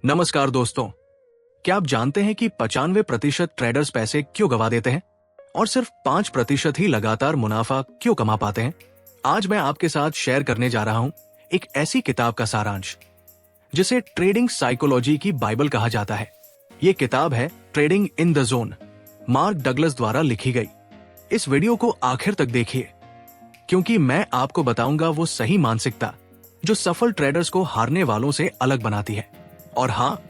नमस्कार दोस्तों, क्या आप जानते हैं कि 95% ट्रेडर्स पैसे क्यों गवा देते हैं और सिर्फ 5% ही लगातार मुनाफा क्यों कमा पाते हैं? आज मैं आपके साथ शेयर करने जा रहा हूं एक ऐसी किताब का सारांश जिसे ट्रेडिंग साइकोलॉजी की बाइबल कहा जाता है। ये किताब है trading in the zone, mark Douglas द्वारा लिखी गई। इस वीडियो को आखिर तक देखिए क्योंकि मैं आपको बताऊंगा वो सही मानसिकता जो सफल ट्रेडर्स को हारने वालों से अलग बनाती है। और हाँ,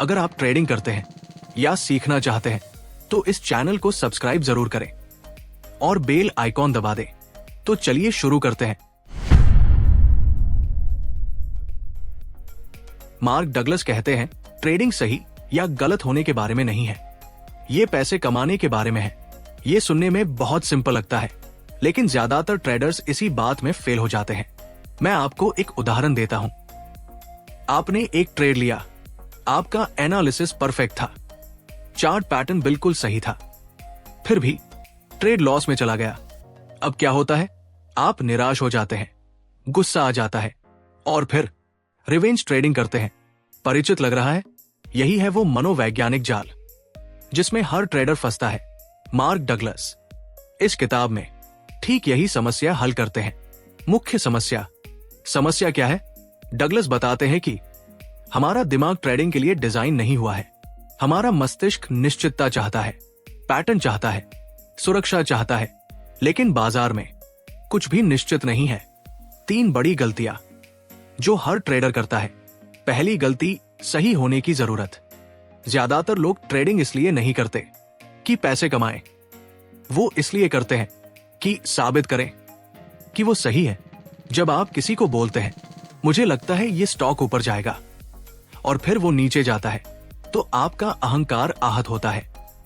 अगर आप ट्रेडिंग करते हैं या सीखना चाहते हैं तो इस चैनल को सब्सक्राइब जरूर करें और बेल आइकॉन दबा दें। तो चलिए शुरू करते हैं। मार्क डगलस कहते हैं, ट्रेडिंग सही या गलत होने के बारे में नहीं है, ये पैसे कमाने के बारे में है। ये सुनने में बहुत सिंपल लगता है, लेकिन ज्यादातर ट्रेडर्स इसी बात में फेल हो जाते हैं। मैं आपको एक उदाहरण देता हूं। आपने एक ट्रेड लिया, आपका एनालिसिस परफेक्ट था, चार्ट पैटर्न बिल्कुल सही था, फिर भी ट्रेड लॉस में चला गया। अब क्या होता है? आप निराश हो जाते हैं, गुस्सा आ जाता है और फिर रिवेंज ट्रेडिंग करते हैं। परिचित लग रहा है? यही है वो मनोवैज्ञानिक जाल जिसमें हर ट्रेडर फंसता है। मार्क डगलस इस किताब में ठीक यही समस्या हल करते हैं। मुख्य समस्या क्या है? डगलस बताते हैं कि हमारा दिमाग ट्रेडिंग के लिए डिजाइन नहीं हुआ है। हमारा मस्तिष्क निश्चितता चाहता है, पैटर्न चाहता है, सुरक्षा चाहता है, लेकिन बाजार में कुछ भी निश्चित नहीं है। 3 बड़ी गलतियां जो हर ट्रेडर करता है। पहली गलती, सही होने की जरूरत। ज्यादातर लोग ट्रेडिंग इसलिए नहीं करते कि पैसे कमाएं, वो इसलिए करते हैं कि साबित करें कि वो सही है। जब आप किसी को बोलते हैं, मुझे लगता है ये स्टॉक ऊपर जाएगा, और फिर वो नीचे जाता है, तो आपका अहंकार आहत होता है।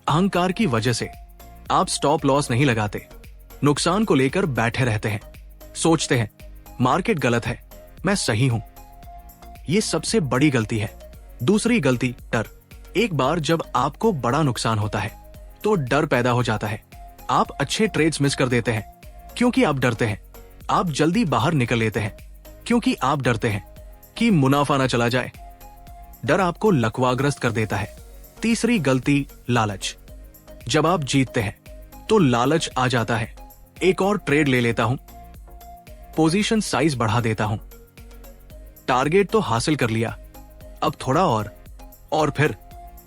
अहंकार की वजह से आप स्टॉप लॉस नहीं लगाते, नुकसान को लेकर बैठे रहते हैं, सोचते हैं मार्केट गलत है, मैं सही हूं। ये सबसे बड़ी गलती है। दूसरी गलती, डर। एक बार जब आपको बड़ा नुकसान होता है तो डर पैदा हो जाता है। आप अच्छे ट्रेड्स मिस कर देते हैं क्योंकि आप डरते हैं। आप जल्दी बाहर निकल लेते हैं क्योंकि आप डरते हैं कि मुनाफा ना चला जाए। डर आपको लकवाग्रस्त कर देता है। तीसरी गलती, लालच। जब आप जीतते हैं तो लालच आ जाता है, एक और ट्रेड ले लेता हूं, पोजीशन साइज बढ़ा देता हूं, टारगेट तो हासिल कर लिया, अब थोड़ा और फिर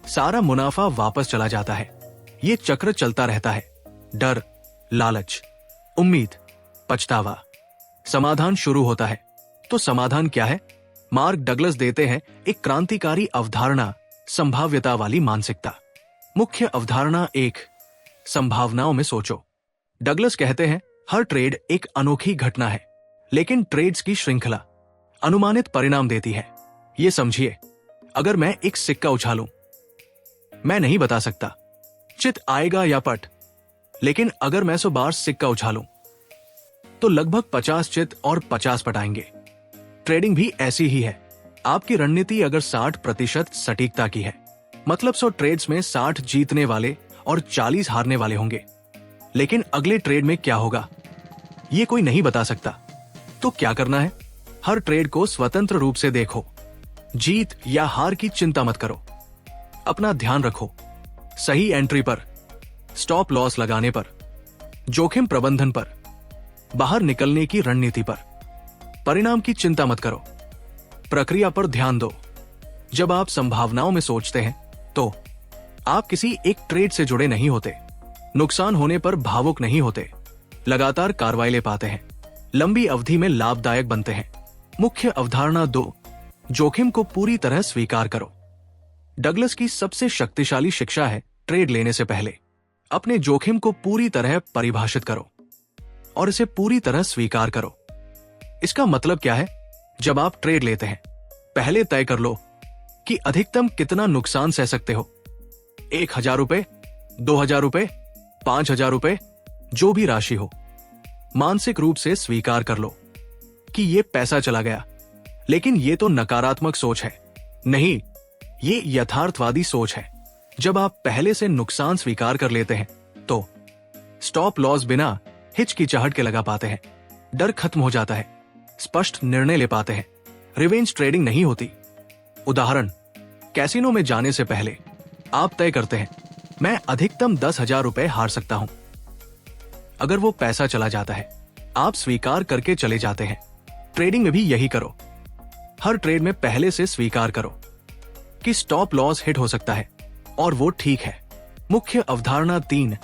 सारा मुनाफा वापस चला जाता है। ये चक्र चलता रहता है। डर, लालच, उम्मीद, पछतावा। समाधान शुरू होता है। तो समाधान क्या है? मार्क डगलस देते हैं एक क्रांतिकारी अवधारणा, संभाव्यता वाली मानसिकता। मुख्य अवधारणा 1, संभावनाओं में सोचो। डगलस कहते हैं, हर ट्रेड एक अनोखी घटना है, लेकिन ट्रेड्स की श्रृंखला अनुमानित परिणाम देती है। ये समझिए, अगर मैं एक सिक्का उछालूं, मैं नहीं बता सकता चित आएगा या पट, लेकिन अगर मैं 100 बार सिक्का उछालूं तो लगभग 50 चित और 50 पट आएंगे। ट्रेडिंग भी ऐसी ही है। आपकी रणनीति अगर 60% सटीकता की है, मतलब 100 ट्रेड्स में 60 जीतने वाले और 40 हारने वाले होंगे, लेकिन अगले ट्रेड में क्या होगा ये कोई नहीं बता सकता। तो क्या करना है? हर ट्रेड को स्वतंत्र रूप से देखो। जीत या हार की चिंता मत करो। अपना ध्यान रखो सही एंट्री पर, स्टॉप लॉस लगाने पर, जोखिम प्रबंधन पर, बाहर निकलने की रणनीति पर। परिणाम की चिंता मत करो, प्रक्रिया पर ध्यान दो। जब आप संभावनाओं में सोचते हैं तो आप किसी एक ट्रेड से जुड़े नहीं होते, नुकसान होने पर भावुक नहीं होते, लगातार कार्रवाई ले पाते हैं, लंबी अवधि में लाभदायक बनते हैं। मुख्य अवधारणा 2, जोखिम को पूरी तरह स्वीकार करो। डगलस की सबसे शक्तिशाली शिक्षा है, ट्रेड लेने से पहले अपने जोखिम को पूरी तरह परिभाषित करो और इसे पूरी तरह स्वीकार करो। इसका मतलब क्या है? जब आप ट्रेड लेते हैं, पहले तय कर लो कि अधिकतम कितना नुकसान सह सकते हो। 1000 रुपए, 2000 रुपए, 5000 रुपए, जो भी राशि हो, मानसिक रूप से स्वीकार कर लो कि ये पैसा चला गया। लेकिन ये तो नकारात्मक सोच है। नहीं, ये यथार्थवादी सोच है। जब आप पहले से नुकसान स्वीकार कर लेते हैं तो स्टॉप लॉस बिना हिचकिचाहट के लगा पाते हैं, डर खत्म हो जाता है, स्पष्ट निर्णय ले पाते हैं, रिवेंज ट्रेडिंग नहीं होती। उदाहरण, कैसीनो में जाने से पहले आप तय करते हैं, मैं अधिकतम 10,000 रुपए हार सकता हूं। अगर वो पैसा चला जाता है, आप स्वीकार करके चले जाते हैं। ट्रेडिंग में भी यही करो। हर ट्रेड में पहले से स्वीकार करो कि स्टॉप लॉस हिट हो सकता है और वो ठीक है। मुख्य अवधारणा 3,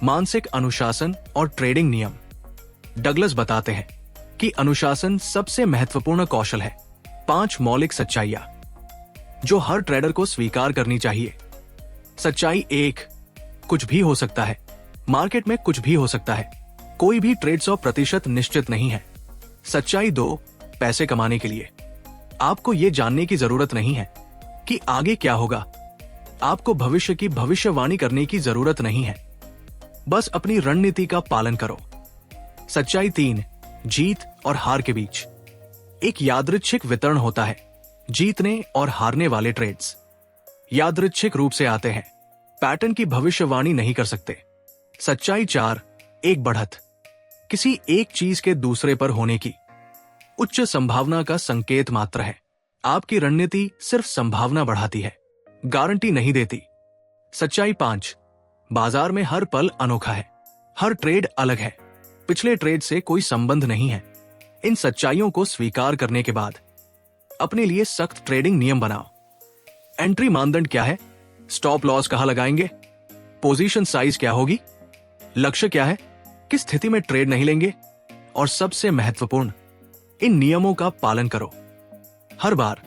मानसिक अनुशासन और ट्रेडिंग नियम। डगलस बताते हैं कि अनुशासन सबसे महत्वपूर्ण कौशल है। 5 मौलिक सच्चाइयां जो हर ट्रेडर को स्वीकार करनी चाहिए। सच्चाई 1, कुछ भी हो सकता है। मार्केट में कुछ भी हो सकता है। कोई भी ट्रेड 100% निश्चित नहीं है। सच्चाई 2, पैसे कमाने के लिए आपको ये जानने की जरूरत नहीं है कि आगे क्या होगा। आपको भविष्य की भविष्यवाणी करने की जरूरत नहीं है। बस अपनी रणनीति का पालन करो। सच्चाई 3, जीत और हार के बीच एक यादृच्छिक वितरण होता है। जीतने और हारने वाले ट्रेड्स यादृच्छिक रूप से आते हैं, पैटर्न की भविष्यवाणी नहीं कर सकते। सच्चाई 4, एक बढ़त किसी एक चीज के दूसरे पर होने की उच्च संभावना का संकेत मात्र है। आपकी रणनीति सिर्फ संभावना बढ़ाती है, गारंटी नहीं देती। सच्चाई 5, बाजार में हर पल अनोखा है। हर ट्रेड अलग है। पिछले ट्रेड से कोई संबंध नहीं है। इन सच्चाइयों को स्वीकार करने के बाद अपने लिए सख्त ट्रेडिंग नियम बनाओ। एंट्री मानदंड क्या है? स्टॉप लॉस कहां लगाएंगे? पोजीशन साइज क्या होगी? लक्ष्य क्या है? किस स्थिति में ट्रेड नहीं लेंगे? और सबसे महत्वपूर्ण, इन नियमों का पालन करो हर बार,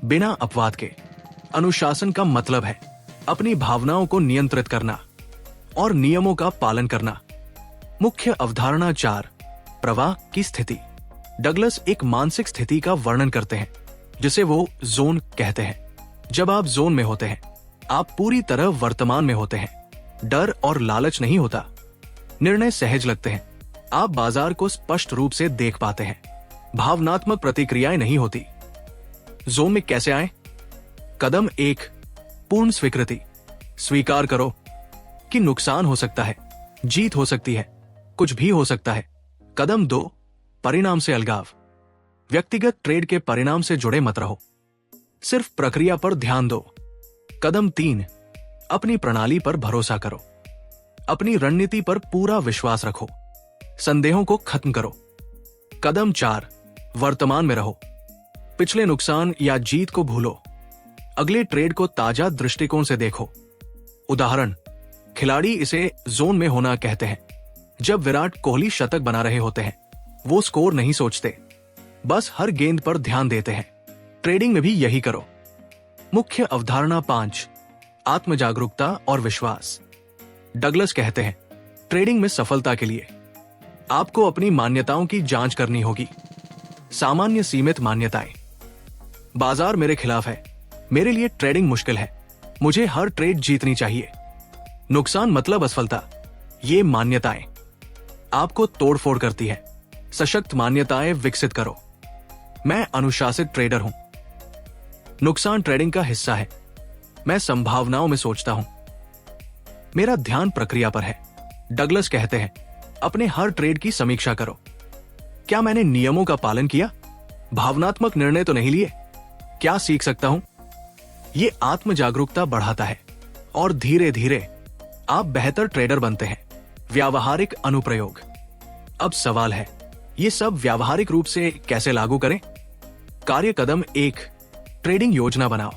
बिना अपवाद के। अनुशासन का मतलब है अपनी भावनाओं को नियंत्रित करना और नियमों का पालन करना। मुख्य अवधारणा 4, प्रवाह की स्थिति। डगलस एक मानसिक स्थिति का वर्णन करते हैं जिसे वो जोन कहते हैं। जब आप जोन में होते हैं, आप पूरी तरह वर्तमान में होते हैं। डर और लालच नहीं होता। निर्णय सहज लगते हैं। आप बाजार को स्पष्ट रूप से देख पाते हैं। भावनात्मक प्रतिक्रियाएं नहीं होती। जोन में कैसे आए? कदम 1, पूर्ण स्वीकृति। स्वीकार करो कि नुकसान हो सकता है, जीत हो सकती है, कुछ भी हो सकता है। कदम 2, परिणाम से अलगाव। व्यक्तिगत ट्रेड के परिणाम से जुड़े मत रहो, सिर्फ प्रक्रिया पर ध्यान दो। कदम 3, अपनी प्रणाली पर भरोसा करो। अपनी रणनीति पर पूरा विश्वास रखो। संदेहों को खत्म करो। कदम 4, वर्तमान में रहो। पिछले नुकसान या जीत को भूलो। अगले ट्रेड को ताजा दृष्टिकोण से देखो। उदाहरण, खिलाड़ी इसे जोन में होना कहते हैं। जब विराट कोहली शतक बना रहे होते हैं, वो स्कोर नहीं सोचते, बस हर गेंद पर ध्यान देते हैं। ट्रेडिंग में भी यही करो। मुख्य अवधारणा 5, आत्म जागरूकता और विश्वास। डगलस कहते हैं, ट्रेडिंग में सफलता के लिए आपको अपनी मान्यताओं की जांच करनी होगी। सामान्य सीमित मान्यताएं। बाजार मेरे खिलाफ है, मेरे लिए ट्रेडिंग मुश्किल है, मुझे हर ट्रेड जीतनी चाहिए, नुकसान मतलब असफलता। ये मान्यताएं आपको तोड़फोड़ करती है। सशक्त मान्यताएं विकसित करो। मैं अनुशासित ट्रेडर हूं, नुकसान ट्रेडिंग का हिस्सा है, मैं संभावनाओं में सोचता हूं, मेरा ध्यान प्रक्रिया पर है। डगलस कहते हैं, अपने हर ट्रेड की समीक्षा करो। क्या मैंने नियमों का पालन किया? भावनात्मक निर्णय तो नहीं लिए? क्या सीख सकता हूं? ये आत्म जागरूकता बढ़ाता है और धीरे धीरे आप बेहतर ट्रेडर बनते हैं। व्यावहारिक अनुप्रयोग। अब सवाल है, ये सब व्यावहारिक रूप से कैसे लागू करें? कार्य कदम 1, ट्रेडिंग योजना बनाओ।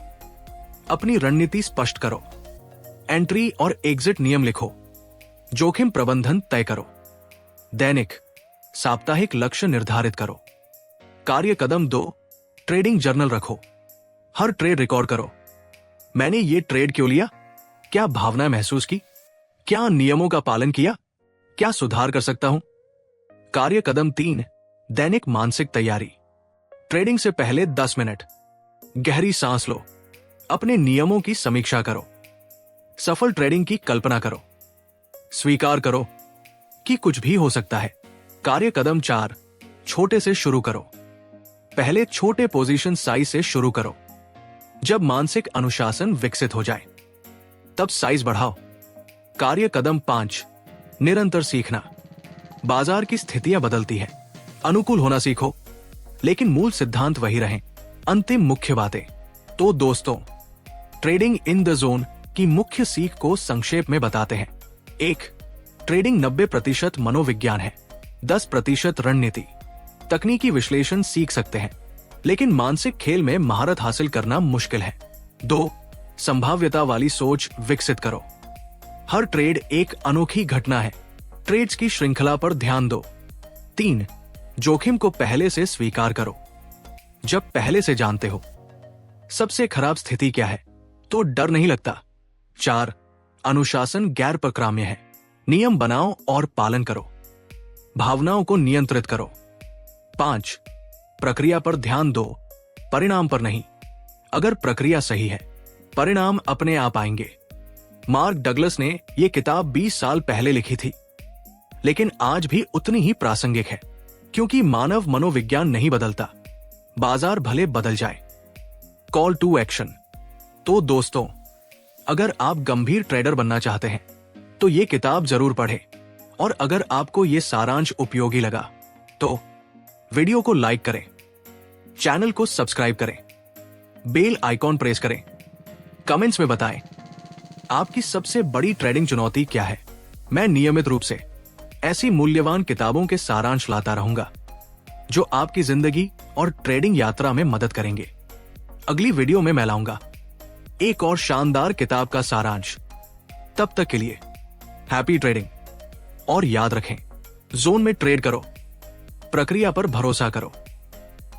अपनी रणनीति स्पष्ट करो। एंट्री और एग्जिट नियम लिखो। जोखिम प्रबंधन तय करो। दैनिक, साप्ताहिक लक्ष्य निर्धारित करो। कार्य कदम 2, ट्रेडिंग जर्नल रखो। हर ट्रेड रिकॉर्ड करो। मैंने ये ट्रेड क्यों लिया? क्या भावना महसूस की? क्या नियमों का पालन किया? क्या सुधार कर सकता हूं? कार्य कदम 3, दैनिक मानसिक तैयारी। ट्रेडिंग से पहले 10 मिनट गहरी सांस लो। अपने नियमों की समीक्षा करो। सफल ट्रेडिंग की कल्पना करो। स्वीकार करो कि कुछ भी हो सकता है। कार्य कदम 4, छोटे से शुरू करो। पहले छोटे पोजीशन साइज से शुरू करो। जब मानसिक अनुशासन विकसित हो जाए, तब साइज बढ़ाओ। कार्य कदम 5, निरंतर सीखना। बाजार की स्थितियां बदलती है, अनुकूल होना सीखो, लेकिन मूल सिद्धांत वही रहें। अंतिम मुख्य बातें। तो दोस्तों, ट्रेडिंग इन द जोन की मुख्य सीख को संक्षेप में बताते हैं। 1. ट्रेडिंग 90% मनोविज्ञान है, 10% रणनीति। तकनीकी विश्लेषण सीख सकते हैं, लेकिन मानसिक खेल में महारत हासिल करना मुश्किल है। 2. संभाव्यता वाली सोच विकसित करो। हर ट्रेड एक अनोखी घटना है, ट्रेड्स की श्रृंखला पर ध्यान दो। 3. जोखिम को पहले से स्वीकार करो। जब पहले से जानते हो सबसे खराब स्थिति क्या है, तो डर नहीं लगता। 4. अनुशासन गैर परक्राम्य है, नियम बनाओ और पालन करो। भावनाओं को नियंत्रित करो। 5. प्रक्रिया पर ध्यान दो, परिणाम पर नहीं। अगर प्रक्रिया सही है, परिणाम अपने आप आएंगे। मार्क डगलस ने यह किताब 20 साल पहले लिखी थी, लेकिन आज भी उतनी ही प्रासंगिक है, क्योंकि मानव मनोविज्ञान नहीं बदलता, बाजार भले बदल जाए। Call to action. तो दोस्तों, अगर आप गंभीर ट्रेडर बनना चाहते हैं तो ये किताब जरूर पढ़ें, और अगर आपको ये सारांश उपयोगी लगा तो वीडियो को लाइक करें, चैनल को सब्सक्राइब करें, बेल आइकॉन प्रेस करें, कमेंट्स में बताएं आपकी सबसे बड़ी ट्रेडिंग चुनौती क्या है। मैं नियमित रूप से ऐसी मूल्यवान किताबों के सारांश लाता रहूंगा जो आपकी जिंदगी और ट्रेडिंग यात्रा में मदद करेंगे। अगली वीडियो में मैं लाऊंगा एक और शानदार किताब का सारांश। तब तक के लिए हैप्पी ट्रेडिंग, और याद रखें, जोन में ट्रेड करो, प्रक्रिया पर भरोसा करो,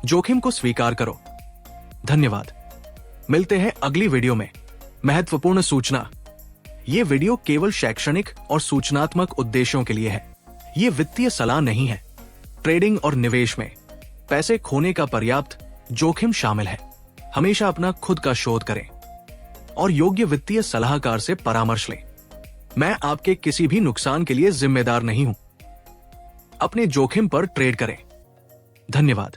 जोखिम को स्वीकार करो। धन्यवाद। मिलते हैं अगली वीडियो में। महत्वपूर्ण सूचना, ये वीडियो केवल शैक्षणिक और सूचनात्मक उद्देश्यों के लिए है। ये वित्तीय सलाह नहीं है। ट्रेडिंग और निवेश में पैसे खोने का पर्याप्त जोखिम शामिल है। हमेशा अपना खुद का शोध करें और योग्य वित्तीय सलाहकार से परामर्श लें। मैं आपके किसी भी नुकसान के लिए जिम्मेदार नहीं हूं। अपने जोखिम पर ट्रेड करें। धन्यवाद।